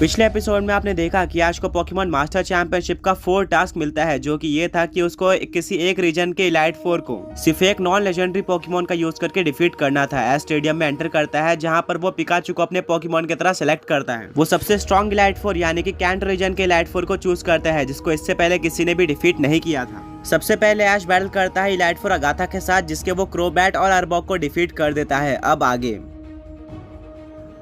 पिछले एपिसोड में आपने देखा कि ऐश को पोकेमॉन मास्टर चैंपियनशिप का 4 टास्क मिलता है, जो कि ये था कि उसको किसी एक रीजन के इलाइट 4 को सिर्फ एक नॉन लेजेंडरी पोकेमॉन का यूज करके डिफीट करना था। ऐश स्टेडियम में एंटर करता है, जहां पर वो पिकाचू को अपने पोकेमॉन की तरह सेलेक्ट करता है। वो सबसे स्ट्रॉन्ग इलाइट 4 यानी कि कैंट रीजन के इलाइट 4 को चूज करता है, जिसको इससे पहले किसी ने भी डिफीट नहीं किया था। सबसे पहले ऐश बैटल करता है इलाइट 4 अगाथा के साथ, जिसके वो क्रोबैट और अर्बॉक को डिफीट कर देता है।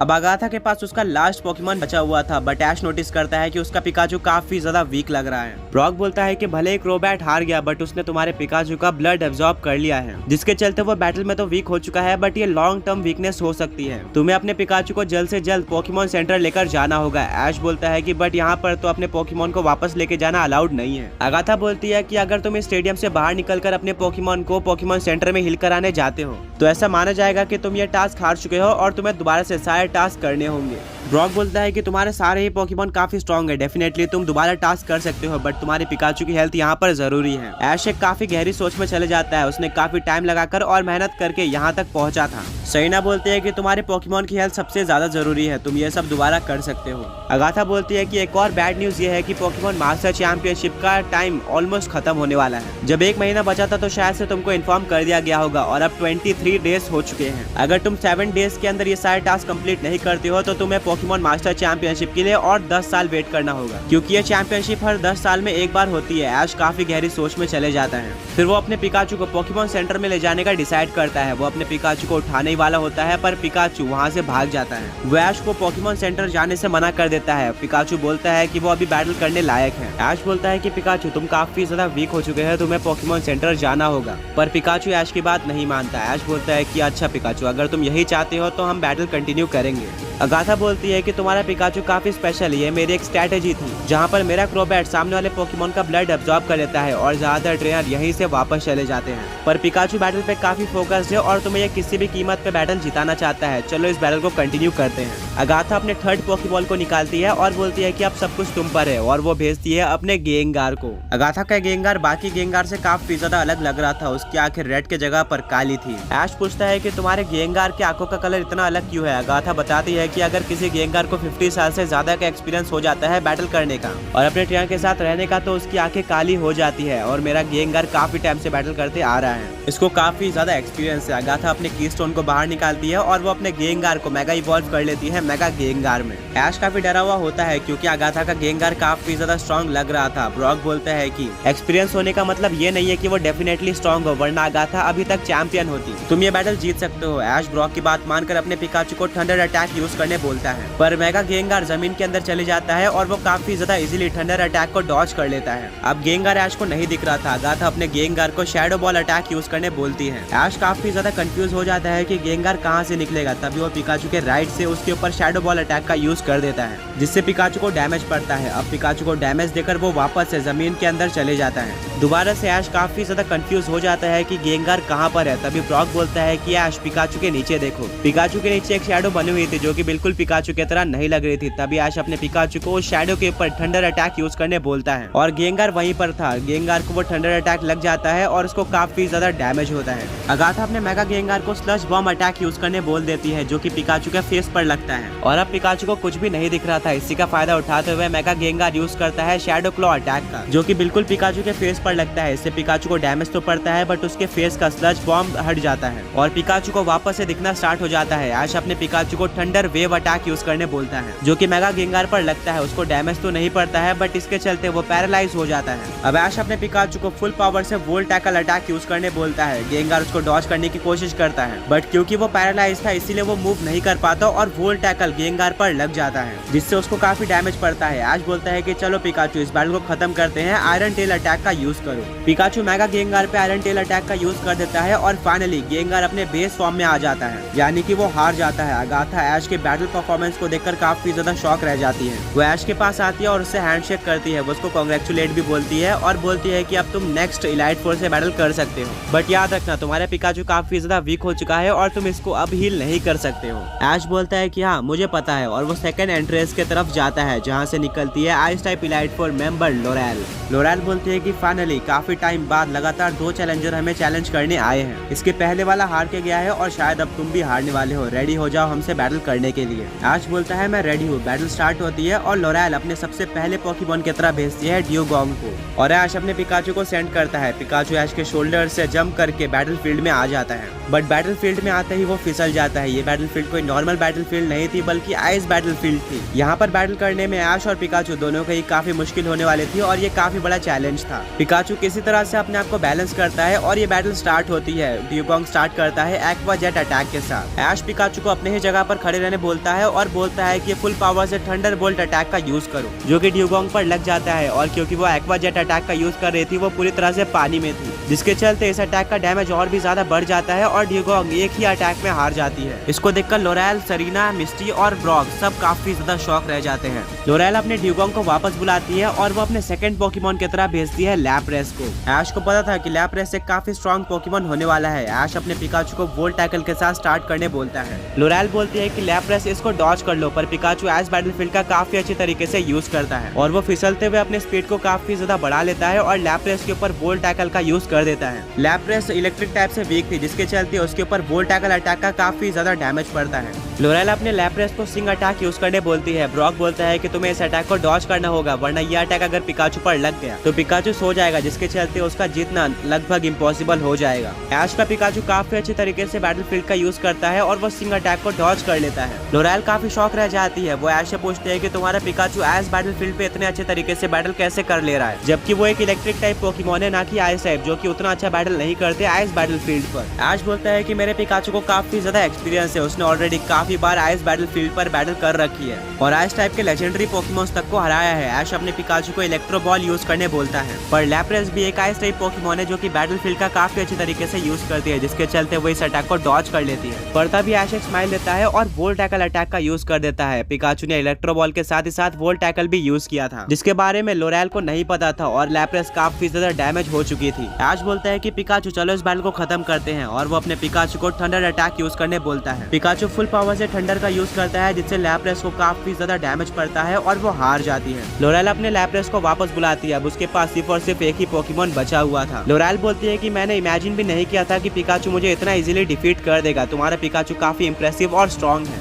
अब अगाथा के पास उसका लास्ट पोकेमॉन बचा हुआ था, बट ऐश नोटिस करता है कि उसका पिकाचू काफी ज्यादा वीक लग रहा है। ब्रॉक बोलता है कि भले ही क्रोबैट हार गया, बट उसने तुम्हारे पिकाचू का ब्लड एब्जॉर्ब कर लिया है, जिसके चलते वो बैटल में तो वीक हो चुका है, बट ये लॉन्ग टर्म वीकनेस हो सकती है। तुम्हें अपने पिकाचू को जल्द से जल्द पोकेमॉन सेंटर लेकर जाना होगा। ऐश बोलता है कि बट यहाँ पर तो अपने पोकेमॉन को वापस लेके जाना अलाउड नहीं है। अगाथा बोलती है कि अगर तुम इस स्टेडियम से बाहर निकलकर अपने पोकेमॉन को पोकेमॉन सेंटर में हिल कराने जाते हो, तो ऐसा माना जाएगा कि तुम ये टास्क हार चुके हो और तुम्हें दोबारा से सारे टास्क करने होंगे। ब्रॉक बोलता है कि तुम्हारे सारे ही पोकेमॉन काफी स्ट्रॉन्ग है, डेफिनेटली तुम दोबारा टास्क कर सकते हो, बट तुम्हारे पिकाचू की हेल्थ यहाँ पर जरूरी है। ऐश एक काफी गहरी सोच में चले जाता है। उसने काफी टाइम लगाकर और मेहनत करके यहाँ तक पहुँचा था। सईना बोलती है कि तुम्हारे पोकेमॉन की हेल्थ सबसे ज्यादा जरूरी है, तुम ये सब दोबारा कर सकते हो। अगाथा बोलती है कि एक और बैड न्यूज ये है कि पोकेमॉन मास्टर चैंपियनशिप का टाइम ऑलमोस्ट खत्म होने वाला है। जब 1 महीना बचा था तो शायद से तुमको इन्फॉर्म कर दिया गया होगा, और अब 23 डेज हो चुके हैं। अगर तुम 7 डेज के अंदर ये सारे टास्क कंप्लीट नहीं करते हो, तो तुम्हें पोकेमॉन मास्टर चैंपियनशिप के लिए और 10 साल वेट करना होगा, क्योंकि ये चैंपियनशिप हर 10 साल में एक बार होती है। ऐश काफी गहरी सोच में चले जाता है। फिर वो अपने पिकाचू को पोकेमॉन सेंटर में ले जाने का डिसाइड करता है। वो अपने पिकाचू को उठाने ही वाला होता है, पर पिकाचू वहाँ से भाग जाता है। वो ऐश को पोकेमॉन सेंटर जाने से मना कर देता है। पिकाचू बोलता है कि वो अभी बैटल करने लायक है। ऐश बोलता है कि पिकाचू तुम काफी ज्यादा वीक हो चुके हैं, तुम्हें पोकेमॉन सेंटर जाना होगा, पर पिकाचू ऐश की बात नहीं मानता। ऐश बोलता है कि अच्छा पिकाचू, अगर तुम यही चाहते हो तो हम बैटल कंटिन्यू करेंगे। अगाथा बोलती है कि तुम्हारा पिकाचू काफी स्पेशल है, ये मेरी एक स्ट्रैटेजी थी, जहाँ पर मेरा क्रोबैट सामने वाले पोकेमॉन का ब्लड एब्जॉर्ब कर लेता है और ज्यादातर ट्रेनर यहीं से वापस चले जाते हैं। पर पिकाचू बैटल पे काफी फोकस्ड है और तुम्हें ये किसी भी कीमत पे बैटल जिताना चाहता है। चलो इस बैटल को कंटिन्यू करते हैं। अगाथा अपने थर्ड पोकेबॉल को निकालती है और बोलती है कि अब सब कुछ तुम पर है, और वो भेजती है अपने गेंगार को। अगाथा का गेंगार बाकी गेंगार से काफी ज्यादा अलग लग रहा था। उसकी आंखें रेड के जगह पर काली थी। ऐश पूछता है कि तुम्हारे गेंगार की आंखों का कलर इतना अलग क्यों है। अगाथा बताती है कि अगर किसी गेंगार को 50 साल से ज्यादा का एक्सपीरियंस हो जाता है बैटल करने का और अपने ट्रेनर के साथ रहने का, तो उसकी आंखें काली हो जाती है। और मेरा गेंगार काफी टाइम से बैटल करते आ रहा है, इसको काफी ज्यादा एक्सपीरियंस है। अगाथा अपने कीस्टोन को बाहर निकालती है और वो अपने गेंगार को मेगा इवॉल्व कर लेती है मेगा गेंगार में। ऐश काफी डरा हुआ होता है, क्योंकि अगाथा का गेंगार काफी ज्यादा स्ट्रॉन्ग लग रहा था। ब्रॉक बोलता है कि एक्सपीरियंस होने का मतलब ये नहीं है कि वो डेफिनेटली स्ट्रॉन्ग हो, वरना अगाथा अभी तक चैंपियन होती। तुम ये बैटल जीत सकते हो। ऐश ब्रॉक की बात मानकर अपने पिकाचू को थंडर अटैक यूज करने बोलता है, पर मेगा गेंगार जमीन के अंदर चले जाता है और वो काफी ज्यादा इजीली थंडर अटैक को डॉज कर लेता है। अब गेंगार ऐश को नहीं दिख रहा था। अगाथा अपने गेंगार को शैडो बॉल अटैक यूज करने बोलती है। ऐश काफी ज्यादा कंफ्यूज हो जाता है कि गेंगार कहाँ से निकलेगा। तभी वो पिकाचू के राइट से उसके ऊपर शैडो बॉल अटैक का यूज कर देता है, जिससे पिकाचू को डैमेज पड़ता है। अब पिकाचू को डैमेज देकर वो वापस से जमीन के अंदर चले जाता है। दोबारा से ऐश काफी ज्यादा कंफ्यूज हो जाता है कि गेंगार कहाँ पर है। तभी ब्रॉक बोलता है कि ऐश पिकाचू के नीचे देखो। पिकाचू के नीचे एक शैडो बनी हुई थी, जो कि बिल्कुल पिकाचू की तरह नहीं लग रही थी। तभी ऐश अपने पिकाचू को उस शैडो के ऊपर थंडर अटैक यूज करने बोलता है, और गेंगार वहीं पर था। गेंगार को वो थंडर अटैक लग जाता है और उसको काफी ज्यादा डैमेज होता है। अगाथा अपने मेगा गेंगार को स्लश बॉम्ब अटैक यूज करने बोल देती है, जो कि पिकाचू के फेस पर लगता है, और अब पिकाचू को कुछ भी नहीं दिख रहा था। इसी का फायदा उठाते हुए मेगा गेंगार यूज करता है शैडो क्लॉ अटैक का, जो कि बिल्कुल पिकाचू के फेस पर लगता है। इससे पिकाचू को डैमेज तो पड़ता है, बट उसके फेस का स्लश बॉम्ब हट जाता है और पिकाचू को वापस से दिखना स्टार्ट हो जाता है। ऐश अपने पिकाचू को थंडर वेव अटैक यूज करने बोलता है, जो कि मेगा गेंगार पर लगता है। उसको डैमेज तो नहीं पड़ता है, बट इसके चलते वो पैरालाइज हो जाता है। अब ऐश अपने पिकाचू को फुल पावर से वोल्ट टैकल अटैक यूज करने बोलता है। गेंगार उसको डॉज करने की कोशिश करता है, बट क्योंकि वो पैरालाइज था इसीलिए वो मूव नहीं कर पाता और वोल्ट टैकल गेंगार पर लग जाता है, जिससे उसको काफी डैमेज पड़ता है। ऐश बोलता है कि चलो पिकाचू इस बैटल को खत्म करते हैं, आयरन टेल अटैक का यूज करो। पिकाचू मेगा गेंगार पे आयरन टेल अटैक का यूज कर देता है और फाइनली गेंगार अपने बेस फॉर्म में आ जाता है, यानी कि वो हार जाता है। अगाथा ऐश के बैटल परफॉर्मेंस को देखकर काफी ज्यादा शॉक रह जाती है। वो ऐश के पास आती है और उससे हैंडशेक करती है। वो उसको कांग्रेचुलेट भी बोलती है और बोलती है कि अब तुम नेक्स्ट इलाइट 4 से बैटल कर सकते हो, बट याद रखना तुम्हारे पिकाचू काफी ज्यादा वीक हो चुका है और तुम इसको अब हील नहीं कर सकते हो। ऐश बोलता है कि हाँ मुझे पता है, और वो सेकंड एंट्रेंस के तरफ जाता है, जहाँ से निकलती है ice type elite 4 member lauryl. Lauryl बोलती है कि फाइनली फाइनली काफी टाइम बाद लगातार 2 चैलेंजर हमें चैलेंज करने आए हैं। इसके पहले वाला हार के गया है और शायद अब तुम भी हारने वाले हो। रेडी हो जाओ हमसे बैटल करने के लिए। ऐश बोलता है मैं रेडी हूँ। बैटल स्टार्ट होती है और लोरेल अपने सबसे पहले पोकेमॉन की तरह भेजती है ड्यूगोंग को और ऐश अपने पिकाचू को सेंड करता है। पिकाचू ऐश के शोल्डर से जंप करके बैटलफील्ड में आ जाता है, बट बैटलफील्ड में आते ही वो फिसल जाता है। ये बैटलफील्ड कोई नॉर्मल बैटलफील्ड नहीं थी बल्कि आइस बैटलफील्ड थी। यहाँ पर बैटल करने में ऐश और पिकाचू दोनों को ही काफी मुश्किल होने वाली थी और ये काफी बड़ा चैलेंज था। पिकाचू किसी तरह से अपने आप को बैलेंस करता है और ये बैटल स्टार्ट होती है। ड्यूगोंग स्टार्ट करता है एक्वा जेट अटैक के साथ। ऐश पिकाचू को अपने ही जगह पर खड़े रहने बोलता है और बोलता है कि फुल पावर से थंडरबोल्ट अटैक का यूज करो, जो कि ड्यूगोंग पर लग जाता है। और क्योंकि वो एक्वा जेट अटैक का यूज कर रही थी वो पूरी तरह से पानी में थी, जिसके चलते इस अटैक का डैमेज और भी ज्यादा बढ़ जाता है और ड्यूगोंग एक ही अटैक में हार जाती है। इसको देखकर लोरेल, सरीना, मिस्टी और ब्रॉक सब काफी ज्यादा शॉक रह जाते हैं। लोरेल अपने ड्यूगोंग को वापस बुलाती है और वो अपने सेकंड पोकेमॉन की तरह भेजती है लैपरेस को। ऐश को पता था कि लैपरेस एक काफी स्ट्रॉन्ग पोकेमॉन होने वाला है। ऐश अपने पिकाचू को वोल्ट टैकल के साथ स्टार्ट करने बोलता है। लोरेल बोलती है कि लैपरेस इसको डॉज कर लो, पर पिकाचू आइस बैटलफील्ड का काफी अच्छी तरीके से यूज करता है और वो फिसलते हुए अपने स्पीड को काफी ज्यादा बढ़ा लेता है और लैपरेस के ऊपर वोल्ट टैकल का यूज कर देता है। लैपरेस इलेक्ट्रिक टाइप से वीक थी, जिसके चलते उसके ऊपर वोल्ट टैकल अटैक का काफी ज्यादा डैमेज पड़ता है। लोरेल अपने लैपरेस को सिंग अटैक यूज करने बोलती है। ब्रॉक बोलता है कि तुम्हें इस अटैक को डॉज करना होगा, वरना ये अटैक अगर पिकाचू पर लग गया तो पिकाचू सो जाएगा, जिसके चलते उसका जीतना लगभग इम्पॉसिबल हो जाएगा। ऐश का पिकाचू काफी अच्छी तरीके से बैटलफील्ड का यूज करता है और वो सिंग अटैक को डॉज कर लेता है। लोरेल काफी शॉक रह जाती है। वो ऐश से पूछते हैं कि तुम्हारा पिकाचू आइस बैटलफील्ड पे इतने अच्छे तरीके से बैटल कैसे कर ले रहा है, जबकि वो एक इलेक्ट्रिक टाइप पोकेमॉन है, ना कि आइस टाइप, जो कि उतना अच्छा बैटल नहीं करते आइस बैटलफील्ड पर। ऐश बोलता है कि मेरे पिकाचू को काफी ज्यादा एक्सपीरियंस है, उसने ऑलरेडी काफी बार आइस बैटलफील्ड पर बैटल कर रखी है और आइस टाइप के लेजेंडरी पोकेमॉन्स तक को हराया है। ऐश अपने पिकाचू को इलेक्ट्रो बॉल यूज करने बोलता है, पर लैपरेस भी एक आइस टाइप पोकेमॉन है जो कि बैटलफील्ड का काफी अच्छी तरीके से यूज करती है, जिसके चलते वो इस अटैक को डॉज कर लेती है। पर तभी ऐश एक स्माइल देता है और वोल्ट टैकल अटैक का यूज कर देता है। पिकाचू ने इलेक्ट्रो बॉल के साथ ही साथ वोल्ट टैकल भी यूज किया था, जिसके बारे में लोरेल को नहीं पता था और लैपरेस काफी ज्यादा डैमेज हो चुकी थी। ऐश बोलता है कि पिकाचू चलो इस बैटल को खत्म करते हैं और वो अपने पिकाचू को थंडर अटैक यूज करने बोलता है। पिकाचू फुल पावर से थंडर का यूज करता है, जिससे लैपरेस को काफी ज्यादा डैमेज पड़ता है और वो हार जाती है। लोरेल अपने लैपरेस को वापस बुलाती है। अब उसके पास सिर्फ और सिर्फ एक ही पोकेमॉन बचा हुआ था। लोरेल बोलती है कि मैंने इमेजिन भी नहीं किया था कि पिकाचू मुझे इतना इजीली डिफीट कर देगा। तुम्हारा पिकाचू काफी इंप्रेसिव और स्ट्रॉन्ग है।